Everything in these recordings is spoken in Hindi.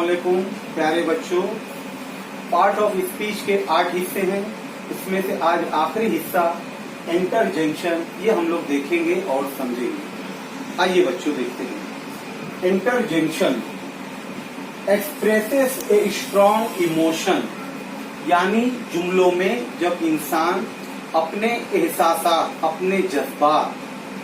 अस्सलामुअलैकुम प्यारे बच्चों। पार्ट ऑफ स्पीच के 8 हिस्से हैं। इसमें से आज आखिरी हिस्सा इंटरजेक्शन, ये हम लोग देखेंगे और समझेंगे। आइए बच्चों देखते हैं। Interjection expresses a strong emotion, यानी जुमलों में जब इंसान अपने एहसासात, अपने जज्बात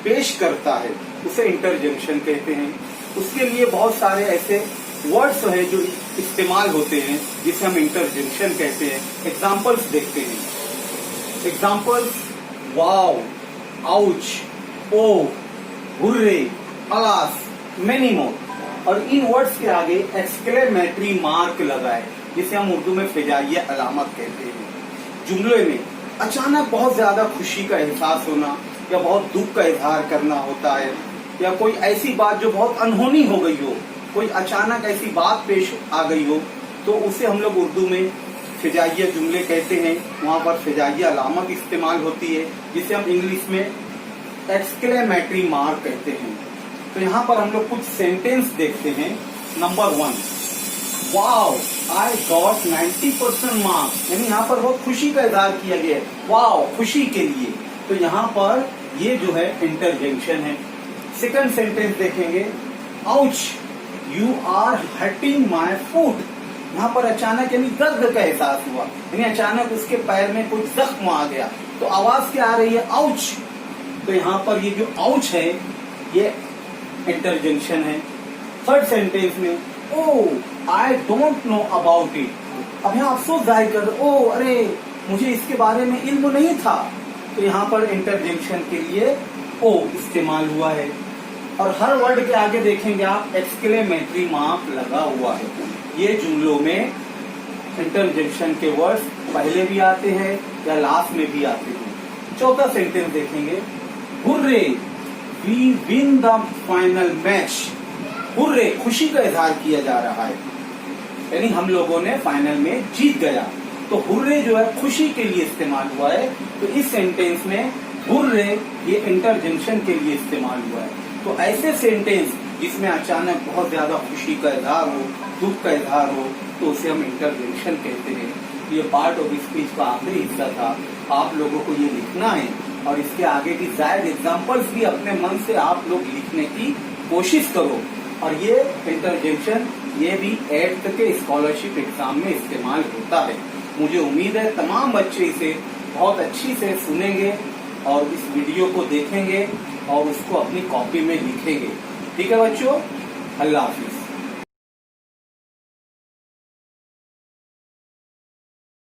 पेश करता है उसे इंटरजेक्शन कहते हैं। उसके लिए बहुत सारे ऐसे वर्ड्स हैं जो इस्तेमाल होते हैं जिसे हम इंटरजेक्शन कहते हैं। एग्जाम्पल्स देखते हैं। एग्जाम्पल्स: वाव, आउच, ओ, हुर्रे, अलास, मेनी मोर। और इन वर्ड्स के आगे एक्सक्लेमेटरी मार्क लगाए जिसे हम उर्दू में फिजाइया अलामत कहते हैं। जुमले में अचानक बहुत ज्यादा खुशी का एहसास होना या बहुत दुख का इजहार करना होता है, या कोई ऐसी बात जो बहुत अनहोनी हो गई हो, कोई अचानक ऐसी बात पेश आ गई हो, तो उसे हम लोग उर्दू में फिजाइया जुमले कहते हैं। वहां पर फिजाइया अलामत इस्तेमाल होती है जिसे हम इंग्लिश में एक्सक्लेमेटरी मार्क कहते हैं। तो यहाँ पर हम लोग कुछ सेंटेंस देखते हैं। Number 1, wow I got 90% marks, यानी यहाँ पर बहुत खुशी का इजहार किया गया है, वाव खुशी के लिए। तो यहाँ पर ये जो है इंटरजेक्शन है। सेकंड सेंटेंस देखेंगे, ouch you are hurting my foot. यहाँ पर अचानक यानी दर्द का एहसास हुआ, यानी अचानक उसके पैर में कुछ जख्म आ गया, तो आवाज क्या आ रही है, आउच। तो यहाँ पर ये जो आउच है ये इंटरजेक्शन है। थर्ड सेंटेंस में, oh I don't know about it. अब यहाँ अफसोस जाहिर कर, ओ अरे मुझे इसके बारे में इल्म नहीं था। तो यहाँ पर इंटरजेक्शन के लिए ओ इस्तेमाल हुआ है। और हर वर्ड के आगे देखेंगे आप एक्सक्लेमेटरी मार्क लगा हुआ है। ये जुमलों में इंटरजेक्शन के वर्ड्स पहले भी आते हैं या लास्ट में भी आते हैं। चौथा सेंटेंस देखेंगे, hurray we win the final match. Hurray खुशी का इजहार किया जा रहा है, यानी हम लोगों ने फाइनल में जीत गया। तो हुर्रे जो है खुशी के लिए इस्तेमाल हुआ है। तो इस सेंटेंस में हुर्रे ये इंटरजेक्शन के लिए इस्तेमाल हुआ है। तो ऐसे सेंटेंस जिसमें अचानक बहुत ज्यादा खुशी का इजहार हो, दुख का इजहार हो, तो उसे हम इंटरजेक्शन कहते हैं। ये पार्ट ऑफ स्पीच का आखिरी हिस्सा था। आप लोगों को ये लिखना है और इसके आगे की जायद एग्जाम्पल्स भी अपने मन से आप लोग लिखने की कोशिश करो। और ये इंटरजेक्शन ये भी 8th के स्कॉलरशिप एग्जाम में इस्तेमाल होता है। मुझे उम्मीद है तमाम बच्चे इसे बहुत अच्छी से सुनेंगे और इस वीडियो को देखेंगे और उसको अपनी कॉपी में लिखेंगे। ठीक है बच्चों, अल्लाह हाफिज।